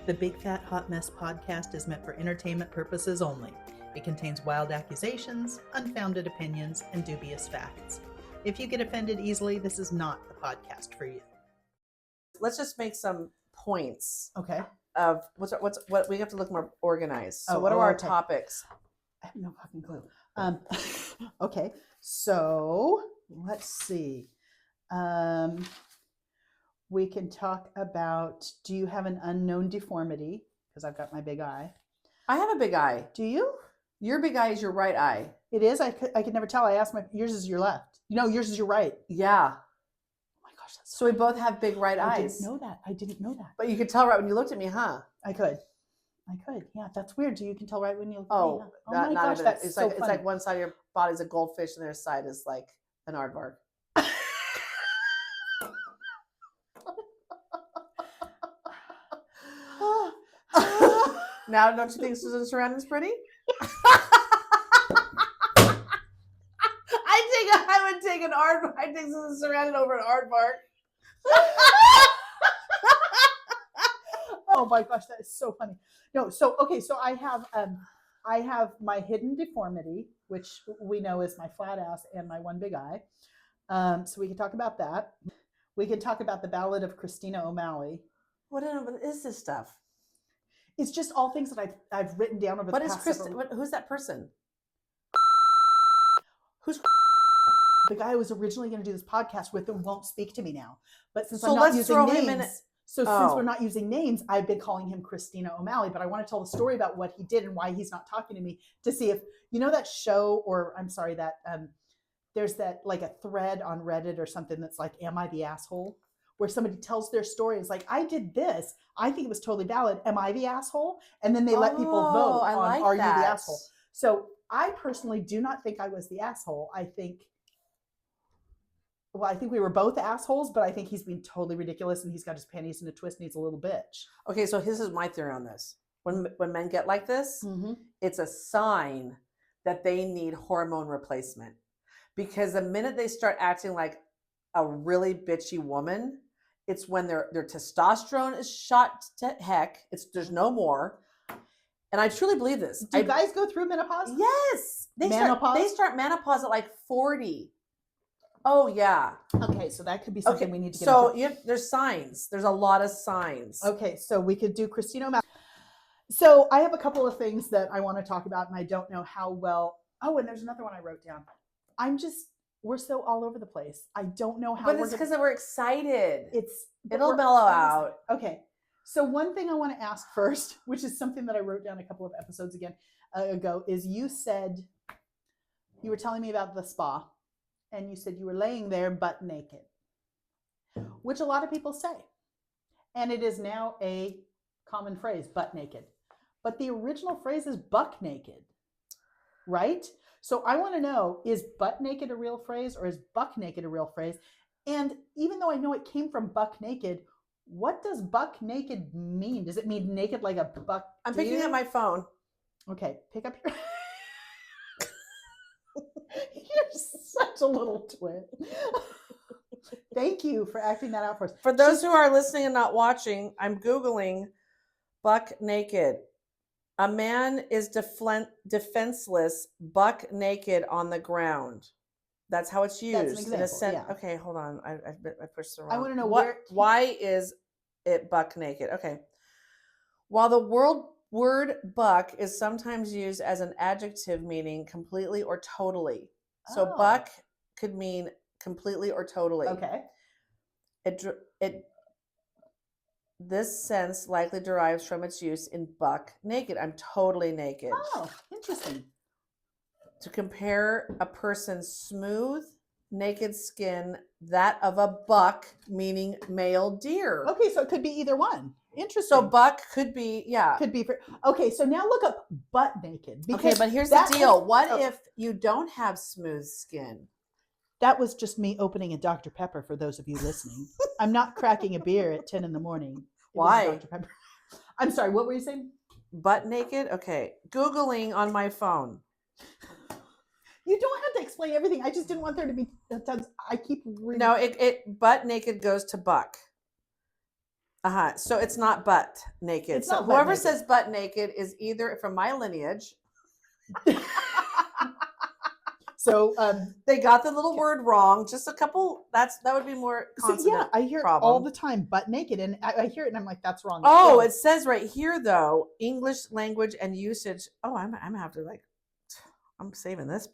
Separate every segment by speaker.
Speaker 1: The Big Fat Hot Mess podcast is meant for entertainment purposes only. It contains wild accusations, unfounded opinions, and dubious facts. If you get offended easily, this is not the podcast for you.
Speaker 2: Let's just make some points
Speaker 1: Okay.
Speaker 2: of what we have to look more organized. So what are our topics?
Speaker 1: I have no fucking clue. Okay, so let's see. We can talk about, do you have an unknown deformity? Because I've got my big eye.
Speaker 2: I have a big eye.
Speaker 1: Do you?
Speaker 2: Your big eye is your right eye.
Speaker 1: It is? I could never tell. I asked yours is your left. No, yours is your right.
Speaker 2: Yeah.
Speaker 1: Oh my gosh.
Speaker 2: So we both have big right eyes.
Speaker 1: I didn't know that.
Speaker 2: But you could tell right when you looked at me, huh?
Speaker 1: I could. Yeah, that's weird. So you can tell right when you look at me. Huh?
Speaker 2: Oh my gosh,
Speaker 1: that's
Speaker 2: it's
Speaker 1: so
Speaker 2: like
Speaker 1: funny.
Speaker 2: It's like one side of your body is a goldfish and the other side is like an aardvark. Now, don't you think Susan Sarandon's pretty? I would take an aardvark. I'd take Susan Sarandon over an aardvark.
Speaker 1: Oh my gosh, that is so funny. No, so okay, so I have my hidden deformity, which we know is my flat ass and my one big eye. So we can talk about that. We can talk about the Ballad of Cristina O'Malley.
Speaker 2: What is this stuff?
Speaker 1: It's just all things that I've written down over the past
Speaker 2: Who's that person?
Speaker 1: Who's the guy I was originally going to do this podcast with and won't speak to me now. But since I'm not
Speaker 2: let's
Speaker 1: using
Speaker 2: throw
Speaker 1: names,
Speaker 2: him in.
Speaker 1: since we're not using names, I've been calling him Cristina O'Malley. But I want to tell the story about what he did and why he's not talking to me, to see if you know that show, or I'm sorry, that there's that like a thread on Reddit or something that's like, "Am I the asshole?" Where somebody tells their story. It's like, I did this. I think it was totally valid. Am I the asshole? And then they let people vote on, are you the asshole? So I personally do not think I was the asshole. I think we were both assholes, but I think he's being totally ridiculous and he's got his panties in a twist and he's a little bitch.
Speaker 2: Okay, so this is my theory on this. When men get like this, it's a sign that they need hormone replacement. Because the minute they start acting like a really bitchy woman, it's when their testosterone is shot to heck. There's no more. And I truly believe this.
Speaker 1: Do guys go through menopause?
Speaker 2: Yes. They start menopause at like 40. Oh, yeah.
Speaker 1: Okay, so that could be something we need to get into.
Speaker 2: So there's signs. There's a lot of signs.
Speaker 1: Okay, so we could do Cristina O'Malley. So I have a couple of things that I want to talk about, and I don't know how well. Oh, and there's another one I wrote down. We're so all over the place. I don't know how.
Speaker 2: But it's because we're excited. It'll mellow out.
Speaker 1: Okay. So one thing I want to ask first, which is something that I wrote down a couple of episodes ago, is you were telling me about the spa, and you said you were laying there butt naked, which a lot of people say. And it is now a common phrase, butt naked. But the original phrase is buck naked, right? So I want to know, is butt naked a real phrase or is buck naked a real phrase? And even though I know it came from buck naked, what does buck naked mean? Does it mean naked like a buck?
Speaker 2: I'm picking up my phone.
Speaker 1: Okay, pick up your... You're such a little twit. Thank you for acting that out for us.
Speaker 2: For those who are listening and not watching, I'm Googling buck naked. A man is defenseless, buck naked on the ground. That's how it's used. In a sense. Yeah. Okay, hold on. I pushed the wrong.
Speaker 1: I want to know
Speaker 2: why is it buck naked? Okay. While the word buck is sometimes used as an adjective meaning completely or totally. So buck could mean completely or totally.
Speaker 1: Okay.
Speaker 2: This sense likely derives from its use in buck naked. I'm totally naked.
Speaker 1: Oh, interesting.
Speaker 2: To compare a person's smooth, naked skin, that of a buck, meaning male deer.
Speaker 1: Okay, so it could be either one. Interesting.
Speaker 2: So buck could be, yeah.
Speaker 1: Could be. Okay, so now look up butt naked.
Speaker 2: Okay, but here's the deal. What if you don't have smooth skin?
Speaker 1: That was just me opening a Dr. Pepper for those of you listening. I'm not cracking a beer at 10 in the morning.
Speaker 2: Why?
Speaker 1: Dr. Pepper. I'm sorry, what were you saying?
Speaker 2: Butt naked? Okay. Googling on my phone.
Speaker 1: You don't have to explain everything. I just didn't want there to be. I keep reading.
Speaker 2: No, it butt naked goes to buck. So it's not butt naked.
Speaker 1: It's
Speaker 2: So
Speaker 1: not butt
Speaker 2: whoever
Speaker 1: naked.
Speaker 2: says butt naked is either from my lineage.
Speaker 1: So
Speaker 2: They got the little word wrong. Just a couple. That would be more consonant.
Speaker 1: I hear it
Speaker 2: problem.
Speaker 1: all the time, butt naked, and I hear it, and I'm like, that's wrong.
Speaker 2: Oh,
Speaker 1: So,
Speaker 2: it says right here though, English language and usage. Oh, I'm gonna have to like, I'm saving this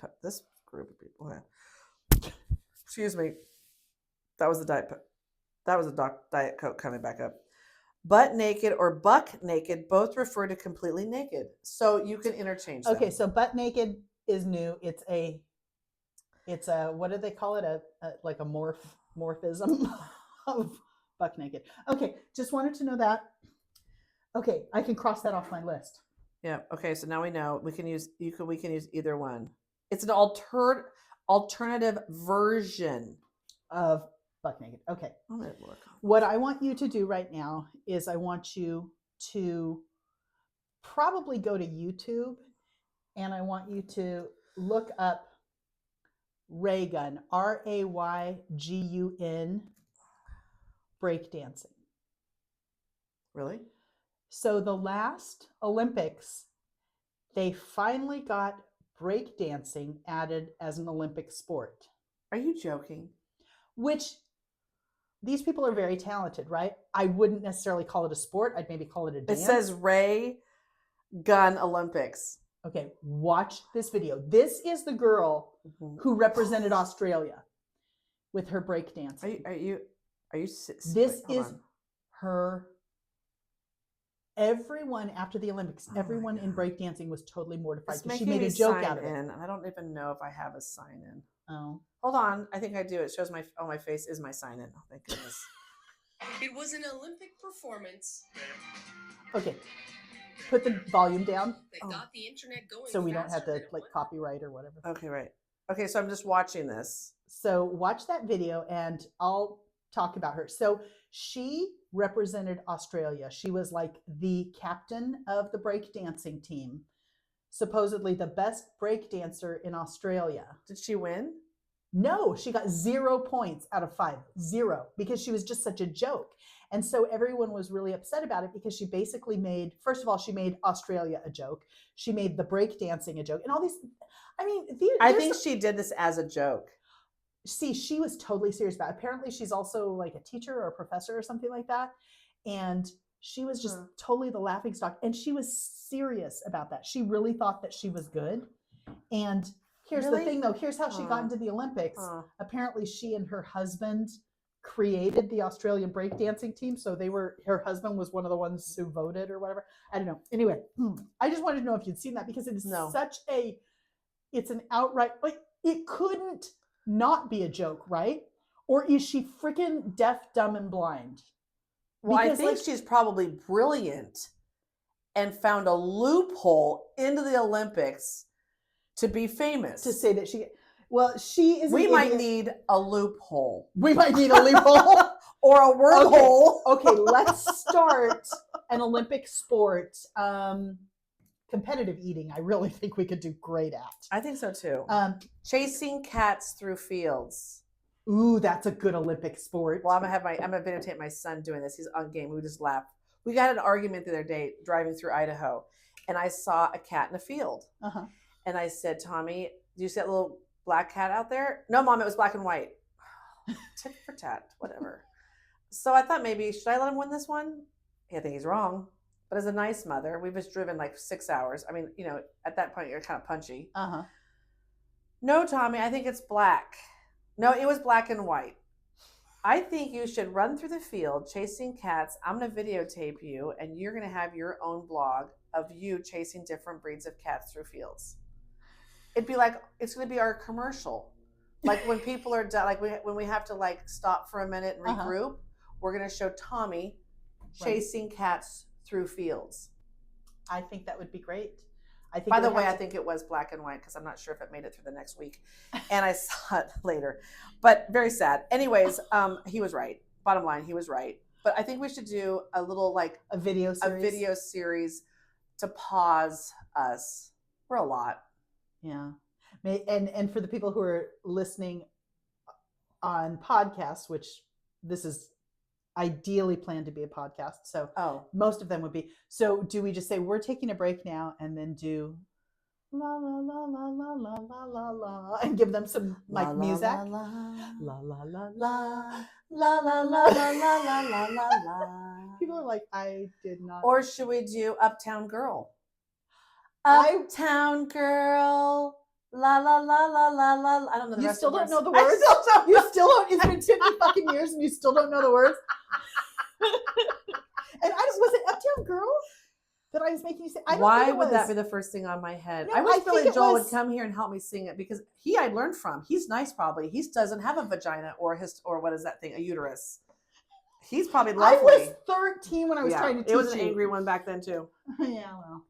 Speaker 2: group of people. Excuse me. That was the diet. That was a Diet Coke coming back up. Butt naked or buck naked both refer to completely naked, so you can interchange them.
Speaker 1: Okay, so butt naked is new. It's a what do they call it? Like a morphism of buck naked. Okay, just wanted to know that. Okay, I can cross that off my list.
Speaker 2: Yeah. Okay. So now we know we can use we can use either one. It's an alternative version
Speaker 1: of buck naked. Okay.
Speaker 2: Oh, that work.
Speaker 1: What I want you to do right now is I want you to probably go to YouTube, and I want you to look up Raygun, Raygun, breakdancing.
Speaker 2: Really?
Speaker 1: So the last Olympics, they finally got breakdancing added as an Olympic sport.
Speaker 2: Are you joking?
Speaker 1: Which these people are very talented, right? I wouldn't necessarily call it a sport. I'd maybe call it a dance.
Speaker 2: It says Ray Gun Olympics.
Speaker 1: Okay, watch this video. This is the girl who represented Australia with her breakdancing.
Speaker 2: Are you?
Speaker 1: This is her. Everyone after the Olympics, everyone in breakdancing was totally mortified because she made a joke out of it.
Speaker 2: And I don't even know if I have a sign in.
Speaker 1: Oh,
Speaker 2: hold on. I think I do. It shows my face is my sign in. Oh, thank goodness.
Speaker 3: It was an Olympic performance.
Speaker 1: Okay, put the volume down.
Speaker 3: That got the internet going
Speaker 1: so we don't have to like copyright or whatever.
Speaker 2: Okay, right. Okay, so I'm just watching this.
Speaker 1: So watch that video and I'll talk about her. So she represented Australia. She was like the captain of the breakdancing team. Supposedly the best breakdancer in Australia.
Speaker 2: Did she win?
Speaker 1: No, she got 0 points out of 5. 0, because she was just such a joke. And so everyone was really upset about it because she basically made, first of all, she made Australia a joke. She made the breakdancing a joke. And all these, I mean,
Speaker 2: I think she did this as a joke.
Speaker 1: See, she was totally serious about it. Apparently she's also like a teacher or a professor or something like that. And she was just totally the laughingstock. And she was serious about that. She really thought that she was good. And here's the thing though, here's how she got into the Olympics. Apparently she and her husband created the Australian breakdancing team. So her husband was one of the ones who voted or whatever. I don't know. Anyway, I just wanted to know if you'd seen that because it is it's an outright, like it couldn't not be a joke, right? Or is she freaking deaf, dumb, and blind?
Speaker 2: Well, because, I think she's probably brilliant and found a loophole into the Olympics to be famous.
Speaker 1: To say that she is.
Speaker 2: We might need a loophole.
Speaker 1: We might need a loophole
Speaker 2: or a wormhole.
Speaker 1: Okay, let's start an Olympic sport. Competitive eating, I really think we could do great at.
Speaker 2: I think so too. Chasing cats through fields.
Speaker 1: Ooh, that's a good Olympic sport.
Speaker 2: Well, I'm gonna videotape my son doing this. He's on game. We just laughed. We got an argument the other day driving through Idaho, and I saw a cat in a field. And I said, Tommy, do you see that little black cat out there? No, Mom, it was black and white. Tit for tat, whatever. So I thought maybe, should I let him win this one? I think he's wrong. But as a nice mother, we've just driven like 6 hours. I mean, at that point, you're kind of punchy. No, Tommy, I think it's black. No, it was black and white. I think you should run through the field chasing cats. I'm going to videotape you, and you're going to have your own blog of you chasing different breeds of cats through fields. It'd be like, it's going to be our commercial. Like when people are done, like when we have to like stop for a minute and regroup, we're going to show Tommy chasing cats through fields.
Speaker 1: I think that would be great. I think.
Speaker 2: By the way, I think it was black and white because I'm not sure if it made it through the next week, and I saw it later. But very sad. Anyways, he was right. Bottom line, he was right. But I think we should do a little like
Speaker 1: a video
Speaker 2: series to pause us. We're a lot.
Speaker 1: Yeah, and for the people who are listening on podcasts, which this is ideally planned to be a podcast. So
Speaker 2: Oh,
Speaker 1: most of them would be. So do we just say we're taking a break now and then do la la la la la la la la la and give them some like
Speaker 2: la,
Speaker 1: music?
Speaker 2: la,
Speaker 1: La la la
Speaker 2: la,
Speaker 1: la
Speaker 2: la, la, la, la, la, la, la, la, la.
Speaker 1: People are like, I did not.
Speaker 2: Or should we do Uptown Girl?
Speaker 1: I-
Speaker 2: Uptown Girl. La la la la la la. I don't know the
Speaker 1: You
Speaker 2: rest
Speaker 1: still
Speaker 2: of
Speaker 1: don't know the
Speaker 2: I
Speaker 1: words?
Speaker 2: still don't
Speaker 1: You
Speaker 2: know.
Speaker 1: still don't. It's been 50 fucking years and you still don't know the words. And was it Uptown Girl that I was making you say? I don't
Speaker 2: Why
Speaker 1: think it
Speaker 2: would that
Speaker 1: was.
Speaker 2: be the first thing on my head?
Speaker 1: No,
Speaker 2: I wish
Speaker 1: I think
Speaker 2: Billy
Speaker 1: it
Speaker 2: Joel
Speaker 1: was-
Speaker 2: would come here and help me sing it because I'd learned from. He's nice, probably. He doesn't have a vagina or what is that thing? A uterus. He's probably
Speaker 1: I
Speaker 2: lovely.
Speaker 1: was 13 when I was
Speaker 2: Yeah,
Speaker 1: trying to teach
Speaker 2: it was an
Speaker 1: you.
Speaker 2: angry one back then too.
Speaker 1: Yeah, well.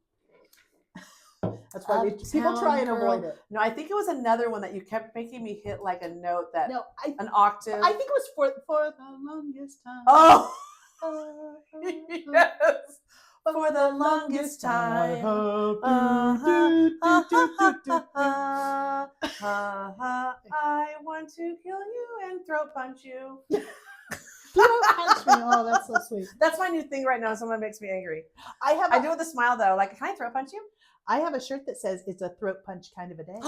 Speaker 1: That's why people try and
Speaker 2: Uptown
Speaker 1: avoid
Speaker 2: Girl.
Speaker 1: it.
Speaker 2: No, I think it was another one that you kept making me hit like a note that
Speaker 1: No,
Speaker 2: an octave.
Speaker 1: I think it was for the longest time.
Speaker 2: Oh
Speaker 1: Uh,
Speaker 2: yes, for the longest time. I want to kill you and throat punch you.
Speaker 1: Don't punch me. Oh, that's so sweet.
Speaker 2: That's my new thing right now. Someone makes me angry.
Speaker 1: I
Speaker 2: I do it with a smile though. Like, can I throat punch you?
Speaker 1: I have a shirt that says it's a throat punch kind of a day.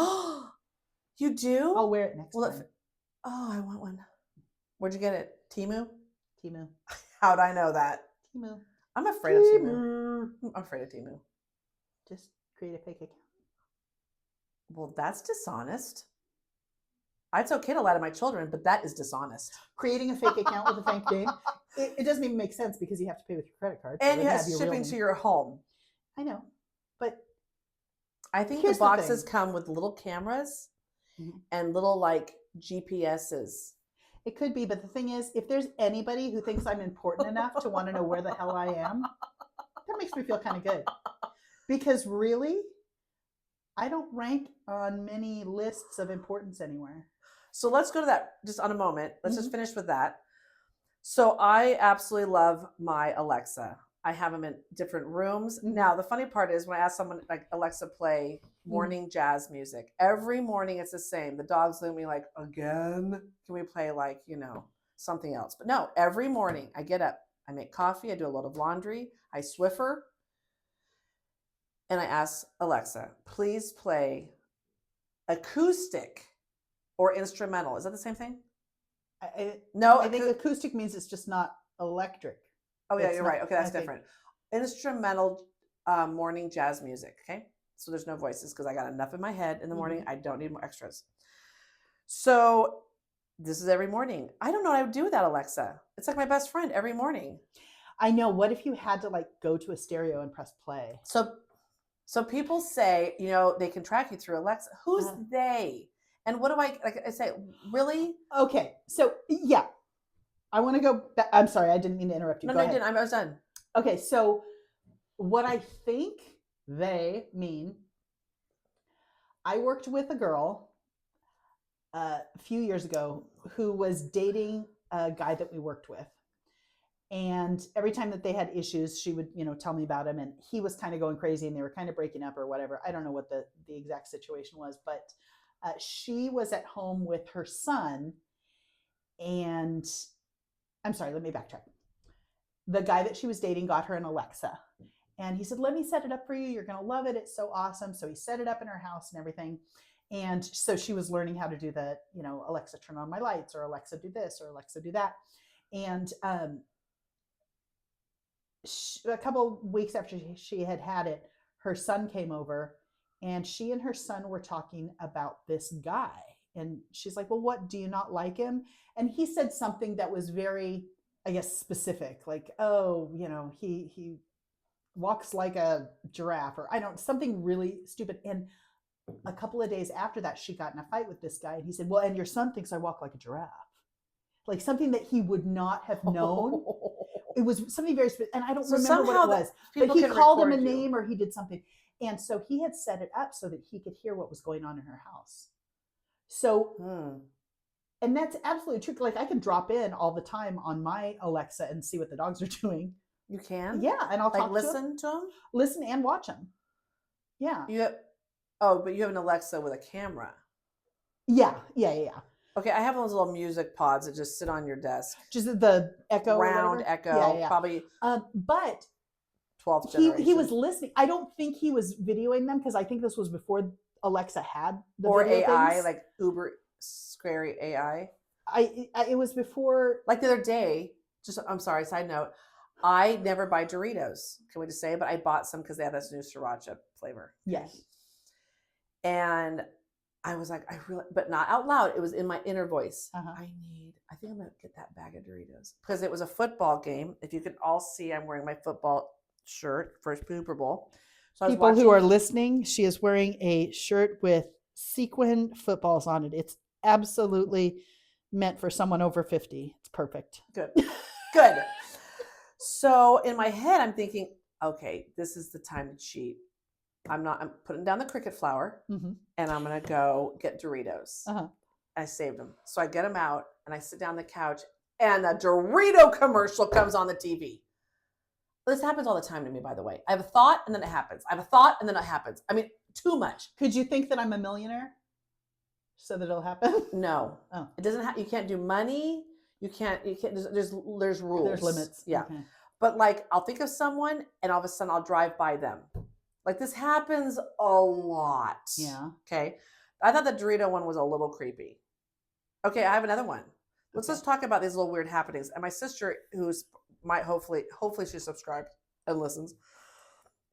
Speaker 2: You do?
Speaker 1: I'll wear it next
Speaker 2: Well,
Speaker 1: time.
Speaker 2: oh, I want one. Where'd you get it? Temu?
Speaker 1: Temu.
Speaker 2: How'd I know that?
Speaker 1: Temu.
Speaker 2: I'm afraid of Temu. I'm afraid of Temu.
Speaker 1: Just create a fake account.
Speaker 2: Well, that's dishonest. It's okay to lie to my children, but that is dishonest.
Speaker 1: Creating a fake account with a fake name, it doesn't even make sense because you have to pay with your credit card. so
Speaker 2: And
Speaker 1: it
Speaker 2: you
Speaker 1: would
Speaker 2: have
Speaker 1: your real
Speaker 2: shipping
Speaker 1: name.
Speaker 2: to your home.
Speaker 1: I know, but
Speaker 2: I think
Speaker 1: Here's
Speaker 2: the
Speaker 1: the
Speaker 2: boxes
Speaker 1: thing.
Speaker 2: come with little cameras
Speaker 1: Mhm.
Speaker 2: and little like GPSs.
Speaker 1: it could be. But the thing is, if there's anybody who thinks I'm important enough to want to know where the hell I am, that makes me feel kind of good. Because really, I don't rank on many lists of importance anywhere.
Speaker 2: So let's go to that just on a moment. Let's just finish with that. So I absolutely love my Alexa. I have them in different rooms. Now, the funny part is when I ask someone like Alexa play morning jazz music, every morning it's the same. The dogs look at me like, again? Can we play like, something else? But no, every morning I get up, I make coffee, I do a load of laundry, I Swiffer, and I ask Alexa, please play acoustic or instrumental. Is that the same thing? No,
Speaker 1: I think acoustic means it's just not electric.
Speaker 2: oh yeah,
Speaker 1: it's
Speaker 2: you're
Speaker 1: not-
Speaker 2: right. Okay, that's
Speaker 1: I think-
Speaker 2: different. Instrumental morning jazz music. Okay, so there's no voices because I got enough in my head in the morning. I don't need more extras. So this is every morning. I don't know what I would do without Alexa. It's like my best friend every morning.
Speaker 1: I know. What if you had to like go to a stereo and press play?
Speaker 2: So people say, they can track you through Alexa. Who's they? And what do I say? Really?
Speaker 1: Okay, so yeah, I want to go back. I'm sorry, I didn't mean to interrupt you.
Speaker 2: No,
Speaker 1: Go
Speaker 2: no, I
Speaker 1: ahead.
Speaker 2: didn't. I was done.
Speaker 1: Okay, so what I think they mean, I worked with a girl a few years ago who was dating a guy that we worked with. And every time that they had issues, she would, tell me about him. And he was kind of going crazy and they were kind of breaking up or whatever. I don't know what the exact situation was, but she was at home with her son. And I'm sorry, let me backtrack. The guy that she was dating got her an Alexa. And he said, let me set it up for you. You're going to love it. It's so awesome. So he set it up in her house and everything. And so she was learning how to do the, Alexa, turn on my lights, or Alexa, do this, or Alexa, do that. And a couple weeks after she had it, her son came over and she and her son were talking about this guy. And she's like, well, what, do you not like him? And he said something that was very, I guess, specific, like, oh, he walks like a giraffe, or something really stupid. And a couple of days after that, she got in a fight with this guy. And he said, well, and your son thinks I walk like a giraffe. Like something that he would not have known. It was something very specific. And I don't remember what it was. But he called him a name or he did something. And so he had set it up so that he could hear what was going on in her house. So, and that's absolutely true. Like I can drop in all the time on my Alexa and see what the dogs are doing.
Speaker 2: You can?
Speaker 1: Yeah. And I'll talk
Speaker 2: listen to them?
Speaker 1: Listen and watch them. Yeah.
Speaker 2: But you have an Alexa with a camera.
Speaker 1: Yeah.
Speaker 2: Okay, I have those little music pods that just sit on your desk.
Speaker 1: Just the Echo, or
Speaker 2: Round
Speaker 1: whatever.
Speaker 2: Echo, probably
Speaker 1: But
Speaker 2: 12th
Speaker 1: he
Speaker 2: generation.
Speaker 1: was listening. I don't think he was videoing them because I think this was before Alexa had the
Speaker 2: or
Speaker 1: video
Speaker 2: AI,
Speaker 1: things.
Speaker 2: like uber scary AI.
Speaker 1: It was before.
Speaker 2: Like the other day, I'm sorry, side note, I never buy Doritos. Can we just say? But I bought some because they had this new sriracha flavor.
Speaker 1: Yes.
Speaker 2: And I was like, but not out loud. It was in my inner voice.
Speaker 1: Uh-huh.
Speaker 2: I think I'm going to get that bag of Doritos. Because it was a football game. If you can all see, I'm wearing my football shirt for Super Bowl. So
Speaker 1: People who are listening, she is wearing a shirt with sequin footballs on it. It's absolutely meant for someone over 50. It's perfect.
Speaker 2: Good. Good. So in my head, I'm thinking, okay, this is the time to cheat. I'm putting down the cricket flour and I'm going to go get Doritos. I saved them. So I get them out and I sit down on the couch and a Dorito commercial comes on the TV. This happens all the time to me, by the way. I have a thought and then it happens. I have a thought and then it happens. I mean, too much.
Speaker 1: Could you think that I'm a millionaire so that it'll happen?
Speaker 2: No.
Speaker 1: Oh.
Speaker 2: It doesn't you can't do money. You can't, there's rules.
Speaker 1: There's limits.
Speaker 2: Yeah.
Speaker 1: Okay.
Speaker 2: But like, I'll think of someone and all of a sudden I'll drive by them. Like this happens a lot.
Speaker 1: Yeah.
Speaker 2: Okay. I thought the Dorito one was a little creepy. Okay. I have another one. Let's talk about these little weird happenings. And my sister, who's hopefully she's subscribed and listens.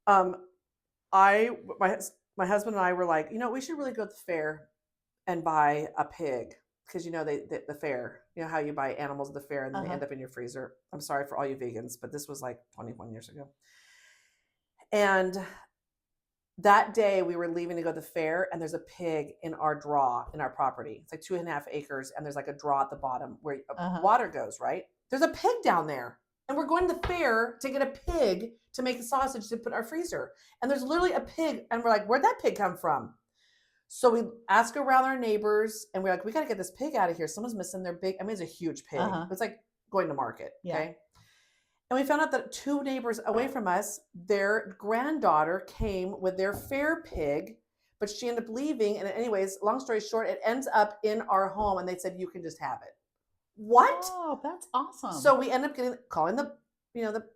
Speaker 2: My husband and I were like, we should really go to the fair and buy a pig. Because the fair, how you buy animals at the fair and then they end up in your freezer. I'm sorry for all you vegans, but this was like 21 years ago. And that day we were leaving to go to the fair and there's a pig in our draw in our property. It's like 2.5 acres and there's like a draw at the bottom where water goes, right? There's a pig down there and we're going to the fair to get a pig to make a sausage to put in our freezer. And there's literally a pig and we're like, where'd that pig come from? So we ask around our neighbors and we're like, we got to get this pig out of here. Someone's missing their big, it's a huge pig. It's like going to market.
Speaker 1: Yeah.
Speaker 2: Okay. And we found out that 2 neighbors away from us, their granddaughter came with their fair pig, but she ended up leaving. And anyways, long story short, it ends up in our home and they said, you can just have it. What?
Speaker 1: Oh, that's awesome.
Speaker 2: So we end up calling the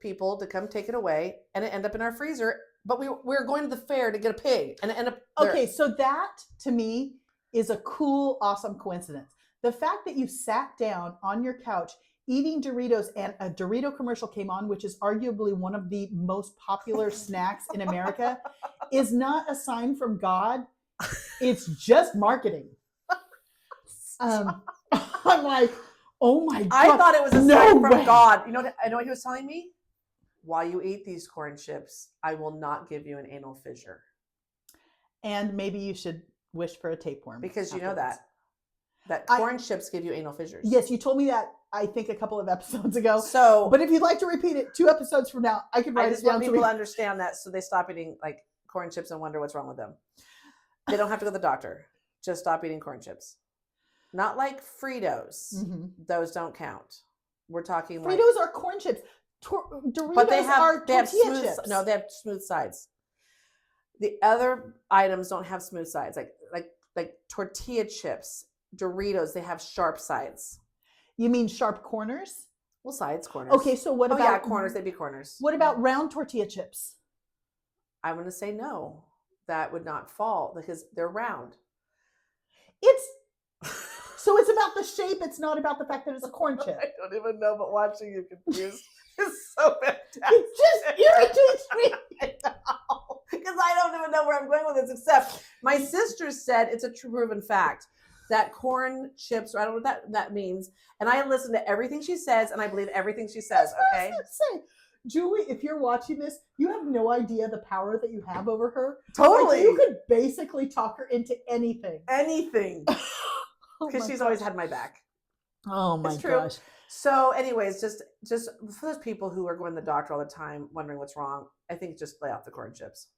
Speaker 2: people to come take it away and it ended up in our freezer. But we were going to the fair to get a pig and it ended up there.
Speaker 1: Okay, so that to me is a cool, awesome coincidence. The fact that you sat down on your couch eating Doritos and a Dorito commercial came on, which is arguably one of the most popular snacks in America, is not a sign from God. It's just marketing. I'm like, oh my God.
Speaker 2: I thought it was a sign from God. I know what he was telling me? While you eat these corn chips, I will not give you an anal fissure.
Speaker 1: And maybe you should wish for a tapeworm.
Speaker 2: Because you know that corn chips give you anal fissures.
Speaker 1: Yes, you told me that, I think, a couple of episodes ago.
Speaker 2: So,
Speaker 1: but if you'd like to repeat it 2 episodes from now, I can write it down.
Speaker 2: I just want people to understand that so they stop eating like corn chips and wonder what's wrong with them. They don't have to go to the doctor. Just stop eating corn chips. Not like Fritos. Those don't count. We're talking
Speaker 1: Fritos are corn chips. Doritos
Speaker 2: but they
Speaker 1: are
Speaker 2: have
Speaker 1: tortilla chips.
Speaker 2: No, they have smooth sides. The other items don't have smooth sides. Like tortilla chips, Doritos, they have sharp sides.
Speaker 1: You mean sharp corners?
Speaker 2: Well, sides, corners.
Speaker 1: Okay, so what about...
Speaker 2: yeah, corners, they'd be corners.
Speaker 1: What about round tortilla chips?
Speaker 2: I'm going to say no. That would not fall because they're round.
Speaker 1: So it's about the shape. It's not about the fact that it's a corn chip.
Speaker 2: I don't even know, but watching you confused is so fantastic.
Speaker 1: It just irritates me.
Speaker 2: Because I don't even know where I'm going with this, except my sister said it's a true proven fact that corn chips, or I don't know what that means. And I listen to everything she says, and I believe everything she says, okay?
Speaker 1: Say, Julie, if you're watching this, you have no idea the power that you have over her.
Speaker 2: Totally.
Speaker 1: Like, you could basically talk her into anything.
Speaker 2: Anything.
Speaker 1: Oh
Speaker 2: Because she's always had my back.
Speaker 1: Oh my
Speaker 2: It's true.
Speaker 1: gosh.
Speaker 2: So anyways, just for those people who are going to the doctor all the time, wondering what's wrong, I think just lay off the corn chips.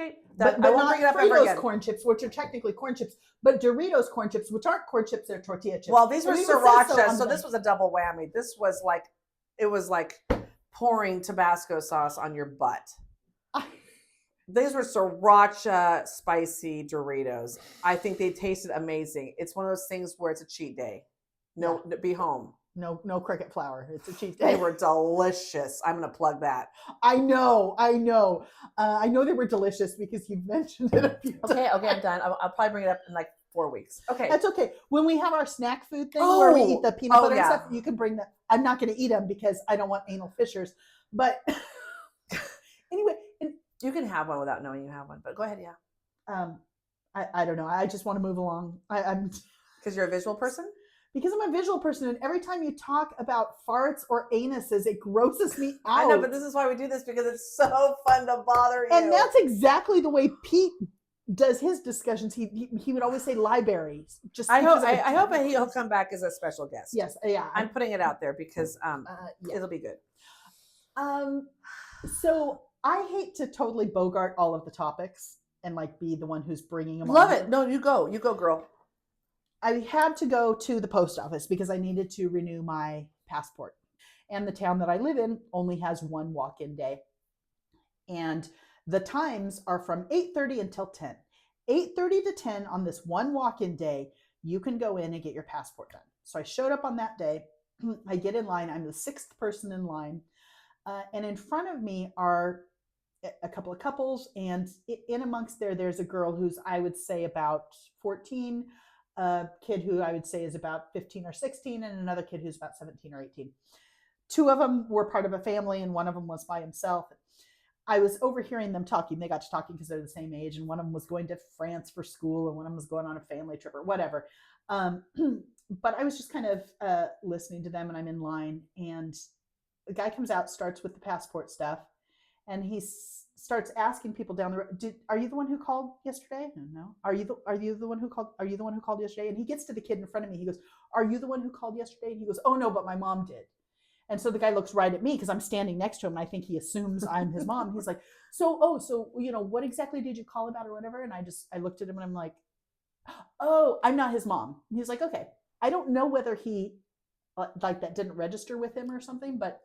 Speaker 2: Okay.
Speaker 1: But
Speaker 2: I won't
Speaker 1: not
Speaker 2: bring it up ever
Speaker 1: Fritos
Speaker 2: again.
Speaker 1: corn chips, which are technically corn chips, but Doritos corn chips, which aren't corn chips, they're tortilla chips.
Speaker 2: Well, these were
Speaker 1: It even says
Speaker 2: sriracha, so
Speaker 1: on
Speaker 2: this was a double whammy. This was like, it was like pouring Tabasco sauce on your butt. These were sriracha spicy Doritos. I think they tasted amazing. It's one of those things where it's a cheat day. No, be home.
Speaker 1: No cricket flour. It's a cheat
Speaker 2: They
Speaker 1: day.
Speaker 2: were delicious. I'm going to plug that.
Speaker 1: I know. I know they were delicious because you mentioned it a few times.
Speaker 2: Okay, I'm done. I'll probably bring it up in like 4 weeks. Okay.
Speaker 1: That's okay. When we have our snack food thing where we eat the peanut butter and stuff, you can bring that. I'm not going to eat them because I don't want anal fissures. But anyway.
Speaker 2: You can have one without knowing you have one, but go ahead, yeah.
Speaker 1: I don't know. I just want to move along. I'm
Speaker 2: Because you're a visual person?
Speaker 1: Because I'm a visual person, and every time you talk about farts or anuses, it grosses me out.
Speaker 2: I know, but this is why we do this, because it's so fun to bother you.
Speaker 1: And that's exactly the way Pete does his discussions. He would always say libraries. Just
Speaker 2: I hope he'll come back as a special guest.
Speaker 1: Yes, yeah.
Speaker 2: I'm putting it out there because it'll be good.
Speaker 1: So I hate to totally bogart all of the topics and like be the one who's bringing them.
Speaker 2: Love it. No, you go, girl.
Speaker 1: I had to go to the post office because I needed to renew my passport. And the town that I live in only has one walk-in day. And the times are from 8:30 until 10. 8:30 to 10 on this one walk-in day, you can go in and get your passport done. So I showed up on that day. I get in line. I'm the sixth person in line. And in front of me are a couple of couples. And in amongst there's a girl who's, I would say, about 14, a kid who I would say is about 15 or 16, and another kid who's about 17 or 18. Two of them were part of a family, and one of them was by himself. I was overhearing them talking. They got to talking because they're the same age, and one of them was going to France for school, and one of them was going on a family trip or whatever. But I was just kind of listening to them, and I'm in line, and the guy comes out, starts with the passport stuff, and he starts asking people down the road, are you the one who called yesterday? No. Are you the one who called? Are you the one who called yesterday? And he gets to the kid in front of me. He goes, are you the one who called yesterday? And he goes, oh no, but my mom did. And so the guy looks right at me because I'm standing next to him, and I think he assumes I'm his mom. He's like, so what exactly did you call about or whatever? And I looked at him and I'm like, oh, I'm not his mom. And he's like, okay. I don't know whether he like that didn't register with him or something, but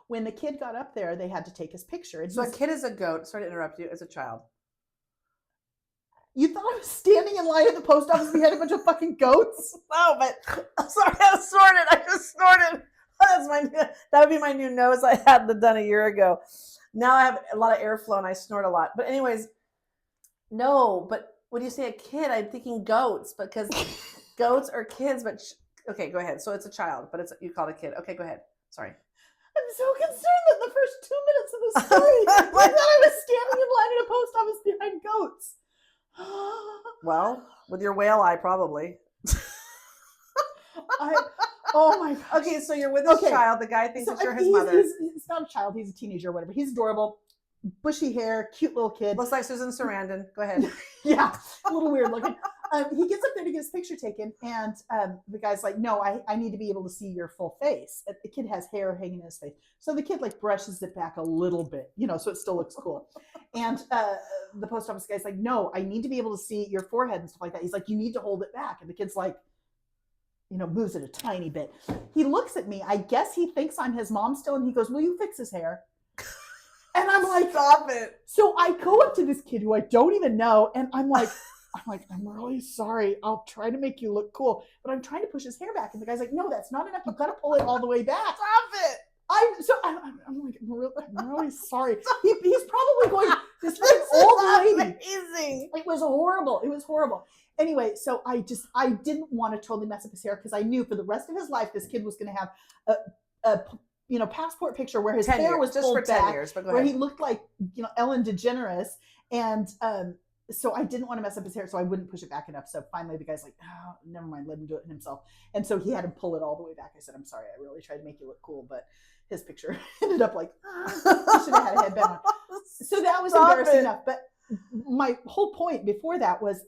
Speaker 1: when the kid got up there, they had to take his picture.
Speaker 2: So a kid is a goat. Sorry to interrupt you. As a child.
Speaker 1: You thought I was standing in line at the post office? We had a bunch of fucking goats.
Speaker 2: No, but I'm sorry, I snorted. I just snorted. That would be my new nose I had done a year ago. Now I have a lot of airflow and I snort a lot. But anyways, no. But when you say a kid, I'm thinking goats because goats are kids. But okay, go ahead. So it's a child, but you call it a kid. Okay, go ahead. Sorry.
Speaker 1: I'm so concerned that the first 2 minutes of the story, I thought I was standing in line at a post office behind goats.
Speaker 2: Well, with your whale eye, probably.
Speaker 1: Oh my gosh.
Speaker 2: Okay, so you're with this child. The guy thinks that you're his mother.
Speaker 1: He's not a child. He's a teenager or whatever. He's adorable. Bushy hair, cute little kid.
Speaker 2: Looks like Susan Sarandon. Go ahead.
Speaker 1: Yeah, a little weird looking. He gets up there to get his picture taken, and the guy's like, no, I need to be able to see your full face. The kid has hair hanging in his face. So the kid like brushes it back a little bit, so it still looks cool. And the post office guy's like, no, I need to be able to see your forehead and stuff like that. He's like, you need to hold it back. And the kid's like, moves it a tiny bit. He looks at me. I guess he thinks I'm his mom still. And he goes, will you fix his hair? And I'm like,
Speaker 2: stop it.
Speaker 1: So I go up to this kid who I don't even know. And I'm like, I'm really sorry. I'll try to make you look cool. But I'm trying to push his hair back. And the guy's like, no, that's not enough. You've got to pull it all the way back.
Speaker 2: Stop it.
Speaker 1: I'm really sorry. He's probably going, this old lady.
Speaker 2: Amazing.
Speaker 1: It was horrible. Anyway, so I didn't want to totally mess up his hair because I knew for the rest of his life, this kid was going to have a passport picture where his hair was
Speaker 2: just
Speaker 1: pulled
Speaker 2: for 10
Speaker 1: back,
Speaker 2: years, but go
Speaker 1: where
Speaker 2: ahead.
Speaker 1: he looked like, Ellen DeGeneres. And so I didn't want to mess up his hair, so I wouldn't push it back enough. So finally the guy's like, oh, never mind, let him do it himself. And so he had to pull it all the way back. I said, I'm sorry, I really tried to make you look cool, but his picture ended up like, he should have had a headband on. So that was embarrassing enough. But my whole point before that was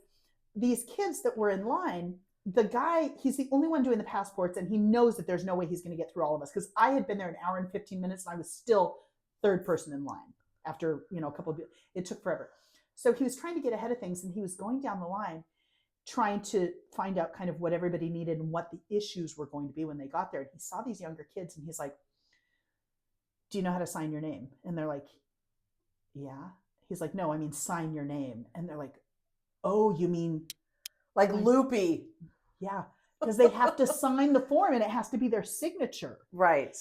Speaker 1: these kids that were in line, the guy, he's the only one doing the passports, and he knows that there's no way he's going to get through all of us because I had been there an hour and 15 minutes and I was still third person in line after, a couple of, it took forever. So he was trying to get ahead of things, and he was going down the line trying to find out kind of what everybody needed and what the issues were going to be when they got there. And he saw these younger kids and he's like, do you know how to sign your name? And they're like, yeah. He's like, no, I mean, sign your name. And they're like, oh, you mean
Speaker 2: Like loopy.
Speaker 1: Yeah, because they have to sign the form and it has to be their signature.
Speaker 2: Right.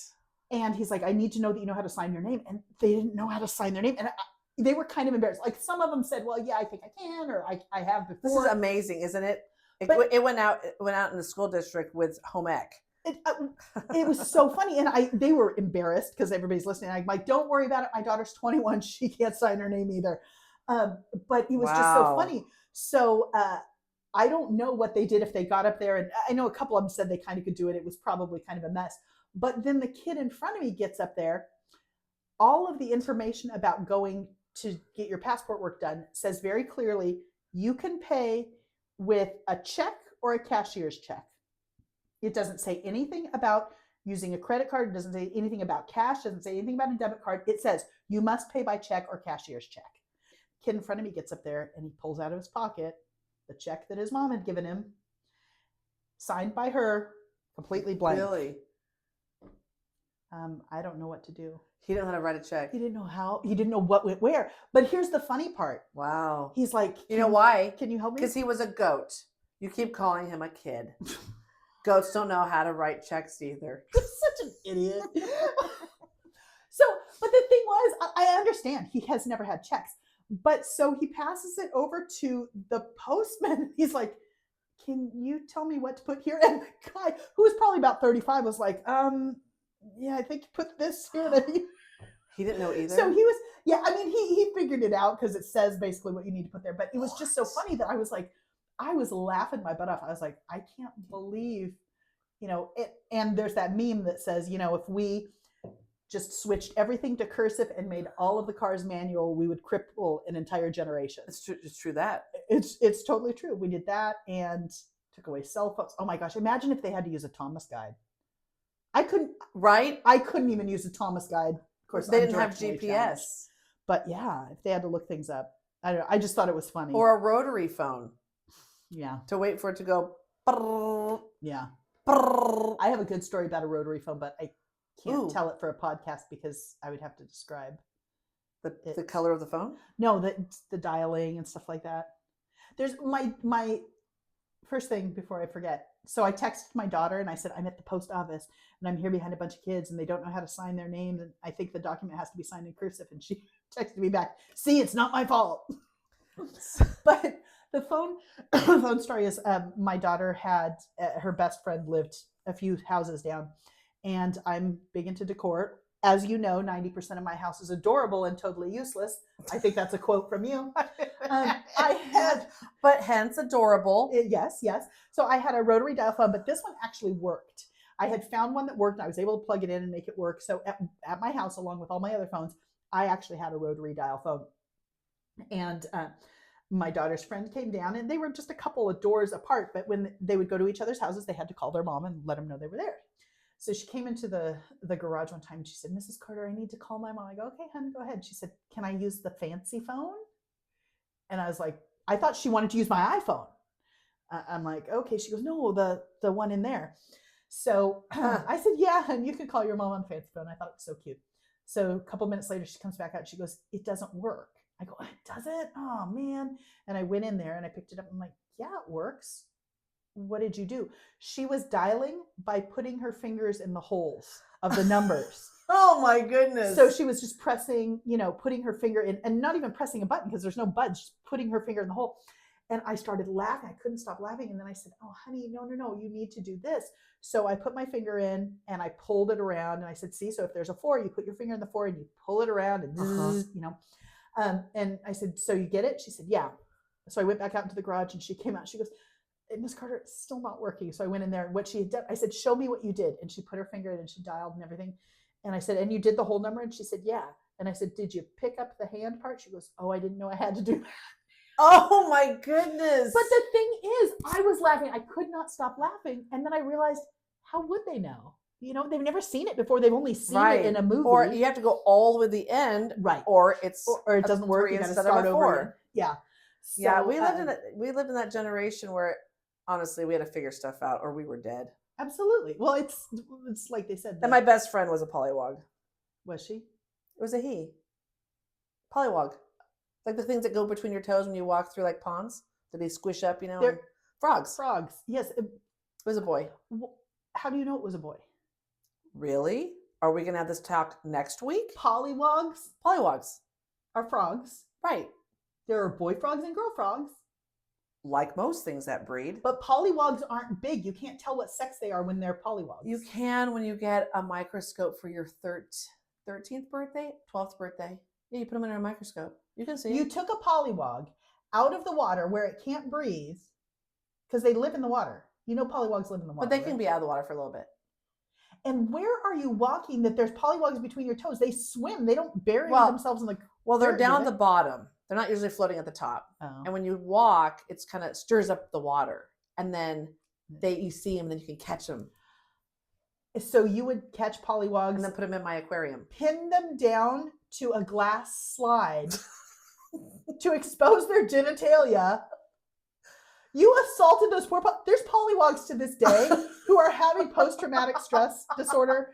Speaker 1: And he's like, I need to know that you know how to sign your name. And they didn't know how to sign their name. And they were kind of embarrassed. Like some of them said, well, yeah, I think I can, or I have before.
Speaker 2: This is amazing, isn't it? It went out in the school district with home ec.
Speaker 1: It was so funny. And they were embarrassed because everybody's listening. I'm like, don't worry about it. My daughter's 21. She can't sign her name either. But it was just so funny. So I don't know what they did if they got up there. And I know a couple of them said they kind of could do it. It was probably kind of a mess. But then the kid in front of me gets up there. All of the information about going to get your passport work done says very clearly, you can pay with a check or a cashier's check. It doesn't say anything about using a credit card. It doesn't say anything about cash. It doesn't say anything about a debit card. It says you must pay by check or cashier's check. Kid in front of me gets up there and he pulls out of his pocket the check that his mom had given him, signed by her, completely blank.
Speaker 2: Really?
Speaker 1: I don't know what to do.
Speaker 2: He didn't know how to write a check.
Speaker 1: He didn't know how. He didn't know what went where. But here's the funny part.
Speaker 2: Wow.
Speaker 1: He's like,
Speaker 2: you know why?
Speaker 1: Can you help me?
Speaker 2: Because he was a goat. You keep calling him a kid. Goats don't know how to write checks either.
Speaker 1: He's such an idiot. So, but the thing was, I understand he has never had checks. But so he passes it over to the postman. He's like, can you tell me what to put here? And the guy, who was probably about 35, was like, yeah, I think you put this here.
Speaker 2: He didn't know either.
Speaker 1: So he was, yeah, I mean, he figured it out because it says basically what you need to put there. But it was just so funny that I was like, I was laughing my butt off. I was like, I can't believe, it. And there's that meme that says, if we just switched everything to cursive and made all of the cars manual, we would cripple an entire generation.
Speaker 2: It's true that.
Speaker 1: It's totally true. We did that and took away cell phones. Oh my gosh, imagine if they had to use a Thomas guide. I couldn't even use a Thomas guide. Of course,
Speaker 2: they didn't have GPS.
Speaker 1: But yeah, if they had to look things up. I don't know. I just thought it was funny.
Speaker 2: Or a rotary phone.
Speaker 1: Yeah.
Speaker 2: To wait for it to go. Brrr,
Speaker 1: yeah.
Speaker 2: brrr.
Speaker 1: I have a good story about a rotary phone, but I can't
Speaker 2: Ooh.
Speaker 1: tell it for a podcast because I would have to describe
Speaker 2: the color of the phone.
Speaker 1: No, the dialing and stuff like that. There's my first thing before I forget. So I texted my daughter and I said, I'm at the post office and I'm here behind a bunch of kids and they don't know how to sign their names. And I think the document has to be signed in cursive. And she texted me back, see, it's not my fault. But the phone story is my daughter had, her best friend lived a few houses down. And I'm big into decor. As you know, 90% of my house is adorable and totally useless. I think that's a quote from you.
Speaker 2: But hence adorable.
Speaker 1: Yes. So I had a rotary dial phone, but this one actually worked. I had found one that worked. I was able to plug it in and make it work. So at my house, along with all my other phones, I actually had a rotary dial phone. And my daughter's friend came down and they were just a couple of doors apart. But when they would go to each other's houses, they had to call their mom and let them know they were there. So she came into the garage one time and she said, Mrs. Carter, I need to call my mom. I go, okay, hon, go ahead. She said, can I use the fancy phone? And I was like, I thought she wanted to use my iPhone. I'm like, okay. She goes, no, the one in there. So I said, yeah, and you can call your mom on the fancy phone. I thought it was so cute. So a couple minutes later, she comes back out and she goes, it doesn't work. I go, does it? Oh, man. And I went in there and I picked it up. I'm like, yeah, it works. What did you do? She was dialing by putting her fingers in the holes of the numbers.
Speaker 2: Oh my goodness.
Speaker 1: So she was just pressing, putting her finger in and not even pressing a button because there's no buttons, just putting her finger in the hole. And I started laughing. I couldn't stop laughing. And then I said, oh, honey, no, you need to do this. So I put my finger in and I pulled it around and I said, see, so if there's a 4, you put your finger in the 4 and you pull it around and, and I said, so you get it? She said, yeah. So I went back out into the garage and she came out. She goes, Miss Carter, it's still not working. So I went in there and what she had done, I said, show me what you did. And she put her finger in and she dialed and everything. And I said, and you did the whole number? And she said, yeah. And I said, did you pick up the hand part? She goes, oh, I didn't know I had to do that.
Speaker 2: Oh my goodness.
Speaker 1: But the thing is, I was laughing. I could not stop laughing. And then I realized, how would they know? They've never seen it before. They've only seen it in a movie.
Speaker 2: Or you have to go all the way to the end.
Speaker 1: Right.
Speaker 2: Or
Speaker 1: or it doesn't work. You got to start over again. Yeah. So,
Speaker 2: yeah. We lived in that generation where honestly, we had to figure stuff out or we were dead.
Speaker 1: Absolutely. Well, it's like they said.
Speaker 2: And my best friend was a pollywog.
Speaker 1: Was she?
Speaker 2: It was a he. Pollywog. Like the things that go between your toes when you walk through like ponds that they squish up,
Speaker 1: They're-
Speaker 2: and frogs.
Speaker 1: Frogs. Yes.
Speaker 2: It was a boy.
Speaker 1: How do you know it was a boy?
Speaker 2: Really? Are we going to have this talk next week?
Speaker 1: Pollywogs
Speaker 2: Pollywogs.
Speaker 1: are frogs.
Speaker 2: Right.
Speaker 1: There are boy frogs and girl frogs.
Speaker 2: Like most things that breed.
Speaker 1: But pollywogs aren't big. You can't tell what sex they are when they're pollywogs.
Speaker 2: You can when you get a microscope for your 13th birthday, 12th birthday. Yeah, you put them in a microscope. You can see.
Speaker 1: You took a pollywog out of the water where it can't breathe because they live in the water. You know pollywogs live in the water.
Speaker 2: But they can be out of the water for a little bit.
Speaker 1: And where are you walking that there's pollywogs between your toes? They swim. They don't bury themselves in the
Speaker 2: Well, they're
Speaker 1: dirt, do
Speaker 2: down
Speaker 1: they?
Speaker 2: the bottom. They're not usually floating at the top.
Speaker 1: Oh.
Speaker 2: And when you walk, it's kind of stirs up the water. And then you see them, then you can catch them.
Speaker 1: So you would catch pollywogs
Speaker 2: And then put them in my aquarium.
Speaker 1: pin them down to a glass slide to expose their genitalia. You assaulted those poor there's pollywogs to this day who are having post-traumatic stress disorder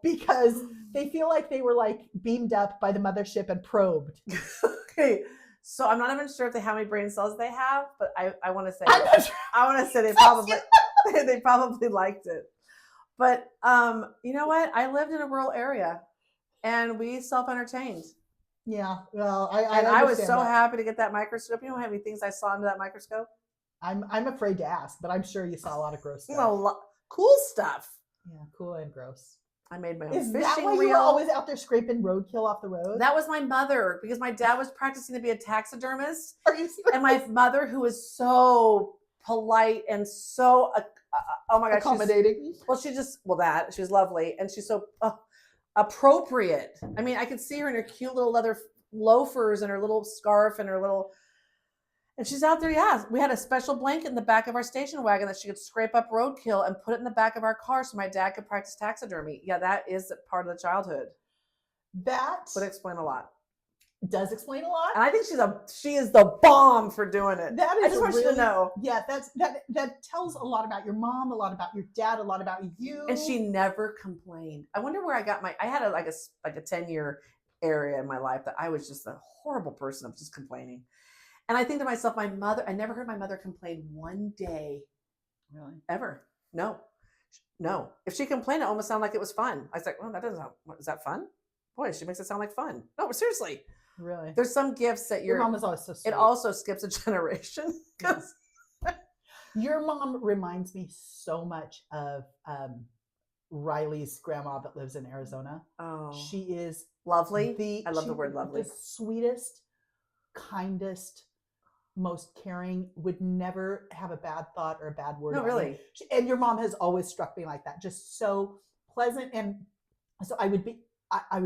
Speaker 1: because they feel like they were like beamed up by the mothership and probed.
Speaker 2: Okay. So I'm not even sure if how many brain cells they have, but I want to say
Speaker 1: I'm not sure.
Speaker 2: I want to say they probably liked it. But you know what? I lived in a rural area and we self-entertained.
Speaker 1: Yeah, well, I
Speaker 2: was
Speaker 1: understand
Speaker 2: so
Speaker 1: that.
Speaker 2: happy to get that microscope. You know how many things I saw into that microscope?
Speaker 1: I'm afraid to ask, but I'm sure you saw a lot of gross stuff.
Speaker 2: Cool stuff.
Speaker 1: Yeah, cool and gross.
Speaker 2: I made my own
Speaker 1: Is
Speaker 2: fishing
Speaker 1: that why
Speaker 2: reel.
Speaker 1: you were always out there scraping roadkill off the road?
Speaker 2: That was my mother, because my dad was practicing to be a taxidermist.
Speaker 1: Are you serious?
Speaker 2: And my mother, who was so polite and so, oh my gosh.
Speaker 1: Accommodating.
Speaker 2: She's lovely. And she's so appropriate. I mean, I could see her in her cute little leather loafers and her little scarf and her little, and she's out there. Yeah, we had a special blanket in the back of our station wagon that she could scrape up roadkill and put it in the back of our car so my dad could practice taxidermy. Yeah, that is part of the childhood.
Speaker 1: That
Speaker 2: Would explain a lot.
Speaker 1: does explain a lot.
Speaker 2: And I think she is the bomb for doing it.
Speaker 1: That is
Speaker 2: I just want you to know.
Speaker 1: Yeah, that tells a lot about your mom, a lot about your dad, a lot about you.
Speaker 2: And she never complained. I wonder where I got I had a 10-year area in my life that I was just a horrible person of just complaining. And I think to myself, I never heard my mother complain one day.
Speaker 1: Really?
Speaker 2: Ever. No. If she complained, it almost sounded like it was fun. I was like, well, that doesn't sound, is that fun? Boy, she makes it sound like fun. No, but seriously.
Speaker 1: Really?
Speaker 2: There's some gifts that
Speaker 1: Your mom is always so sweet.
Speaker 2: it also skips a generation.
Speaker 1: Your mom reminds me so much of Riley's grandma that lives in Arizona.
Speaker 2: Oh,
Speaker 1: She is
Speaker 2: lovely. I love the word lovely.
Speaker 1: The sweetest, kindest, most caring, would never have a bad thought or a bad word.
Speaker 2: No,
Speaker 1: about me.
Speaker 2: really.
Speaker 1: And your mom has always struck me like that, just so pleasant. And so I would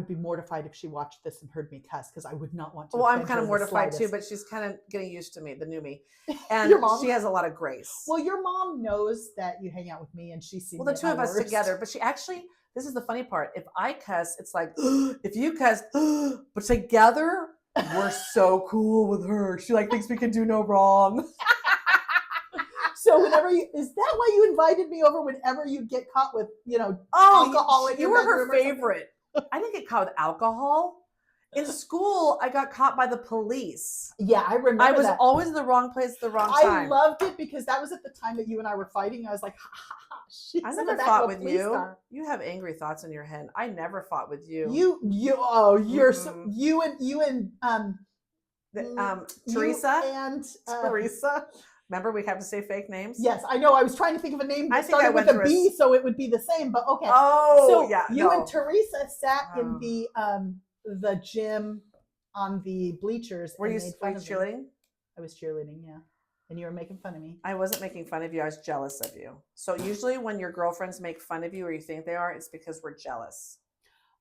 Speaker 1: be mortified if she watched this and heard me cuss, because I would not want to.
Speaker 2: Well, I'm
Speaker 1: offend
Speaker 2: kind
Speaker 1: her
Speaker 2: of
Speaker 1: the
Speaker 2: mortified too,
Speaker 1: slightest.
Speaker 2: but she's kind of getting used to me, the new me. And
Speaker 1: Your mom?
Speaker 2: she has a lot of grace.
Speaker 1: Well, your mom knows that you hang out with me, and she's seen
Speaker 2: Well, the
Speaker 1: me
Speaker 2: two
Speaker 1: at
Speaker 2: of
Speaker 1: my
Speaker 2: us
Speaker 1: worst.
Speaker 2: together, but she actually, this is the funny part. If I cuss, it's like, if you cuss, but together, we're so cool with her. She thinks we can do no wrong.
Speaker 1: So is that why you invited me over whenever you get caught with,
Speaker 2: Oh,
Speaker 1: alcohol in
Speaker 2: you
Speaker 1: your
Speaker 2: were
Speaker 1: bedroom
Speaker 2: her
Speaker 1: or something?
Speaker 2: favorite. I didn't get caught with alcohol. In school, I got caught by the police.
Speaker 1: Yeah, I remember
Speaker 2: I was
Speaker 1: that.
Speaker 2: always in the wrong place at the wrong
Speaker 1: I
Speaker 2: time.
Speaker 1: loved it because that was at the time that you and I were fighting. I was like, ha, ha, ha, she's
Speaker 2: I
Speaker 1: in the
Speaker 2: never
Speaker 1: back
Speaker 2: fought
Speaker 1: of a
Speaker 2: with
Speaker 1: police
Speaker 2: you.
Speaker 1: car.
Speaker 2: You have angry thoughts in your head. I never fought with you.
Speaker 1: You're so,
Speaker 2: Mm-mm.
Speaker 1: you and
Speaker 2: Teresa.
Speaker 1: you and
Speaker 2: Teresa. Remember, we have to say fake names.
Speaker 1: yes, I know. I was trying to think of a name
Speaker 2: I
Speaker 1: that
Speaker 2: think I
Speaker 1: started with
Speaker 2: went
Speaker 1: a
Speaker 2: through
Speaker 1: B, so it would be the same. But okay.
Speaker 2: Oh,
Speaker 1: So
Speaker 2: yeah.
Speaker 1: you and Teresa sat
Speaker 2: Oh.
Speaker 1: in the gym on the bleachers.
Speaker 2: Were
Speaker 1: and
Speaker 2: you
Speaker 1: made fun of me.
Speaker 2: cheerleading?
Speaker 1: I was cheerleading, yeah. And you were making fun of me.
Speaker 2: I wasn't making fun of you. I was jealous of you. So usually when your girlfriends make fun of you or you think they are, it's because we're jealous.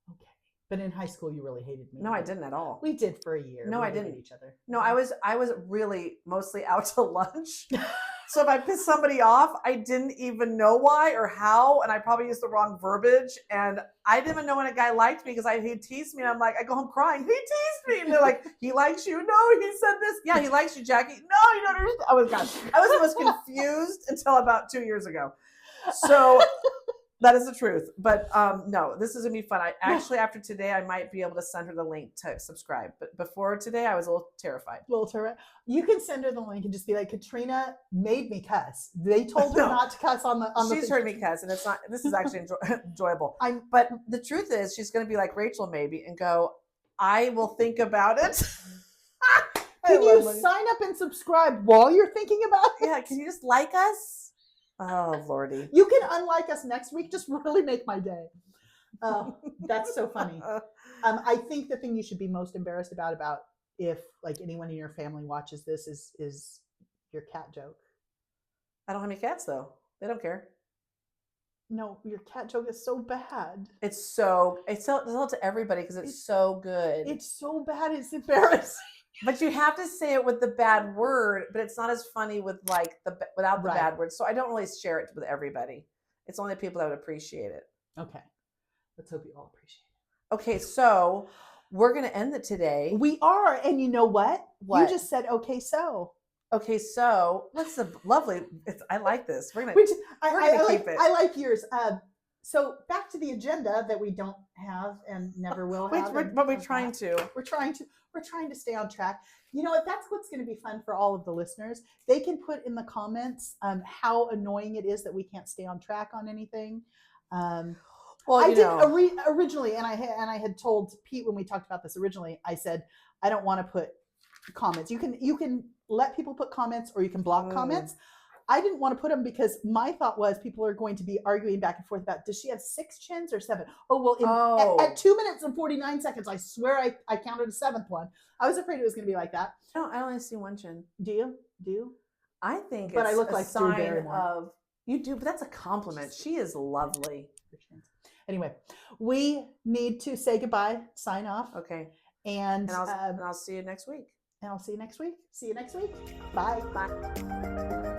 Speaker 1: Okay. But in high school, you really hated me.
Speaker 2: No, I didn't at all.
Speaker 1: We did for a year.
Speaker 2: No,
Speaker 1: We
Speaker 2: I
Speaker 1: hated
Speaker 2: didn't.
Speaker 1: each other.
Speaker 2: No, I was really mostly out to lunch. So if I pissed somebody off, I didn't even know why or how, and I probably used the wrong verbiage. And I didn't even know when a guy liked me because he teased me. And I'm like, I go home crying. He teased me, and they're like, he likes you. No, he said this. Yeah, he likes you, Jackie. No, you don't understand. I was the most confused until about 2 years ago. So That is the truth. But no, this is gonna be fun. I actually, after today, I might be able to send her the link to subscribe. But before today, I was a little terrified.
Speaker 1: You can send her the link and just be like, Katrina made me cuss. They told her
Speaker 2: No.
Speaker 1: not to cuss on the.
Speaker 2: She's heard me cuss, and it's not. This is actually enjoyable.
Speaker 1: I'm.
Speaker 2: But the truth is, she's gonna be like Rachel, maybe, and go, "I will think about it."
Speaker 1: Can you sign up and subscribe while you're thinking about it?
Speaker 2: Yeah, can you just like us? Oh, Lordy.
Speaker 1: You can unlike us next week. Just really make my day. Oh, that's so funny. I think the thing you should be most embarrassed about if like anyone in your family watches this is your cat joke.
Speaker 2: I don't have any cats though. They don't care.
Speaker 1: No, your cat joke is so bad.
Speaker 2: It's tell it to everybody because it's so good.
Speaker 1: It's so bad. It's embarrassing.
Speaker 2: But you have to say it with the bad word, but it's not as funny with like without the bad word. So I don't really share it with everybody. It's only people that would appreciate it.
Speaker 1: Okay. Let's hope you all appreciate it.
Speaker 2: Okay, so we're going to end it today.
Speaker 1: We are. And you know what?
Speaker 2: What?
Speaker 1: You just said, okay, so.
Speaker 2: Okay, so that's a lovely, I like this. We're going
Speaker 1: Which
Speaker 2: to keep it.
Speaker 1: I like yours. So back to the agenda that we don't have and never will have.
Speaker 2: But we're trying to.
Speaker 1: We're trying to stay on track. You know what? That's what's going to be fun for all of the listeners. They can put in the comments how annoying it is that we can't stay on track on anything.
Speaker 2: Well,
Speaker 1: I did originally, and I had told Pete when we talked about this originally. I said I don't want to put comments. You can let people put comments, or you can block comments. I didn't want to put them because my thought was people are going to be arguing back and forth about, does she have 6 chins or 7? Oh, well, at 2 minutes and 49 seconds, I swear I counted a 7th one. I was afraid it was going to be like that.
Speaker 2: I only see 1 chin.
Speaker 1: Do you?
Speaker 2: I think
Speaker 1: but
Speaker 2: it's
Speaker 1: I look
Speaker 2: a
Speaker 1: like
Speaker 2: sign of, you do, but that's a compliment. She is lovely.
Speaker 1: Anyway, we need to say goodbye, sign off.
Speaker 2: Okay.
Speaker 1: And
Speaker 2: I'll see you next week.
Speaker 1: And I'll see you next week. See you next week. Bye.
Speaker 2: Bye.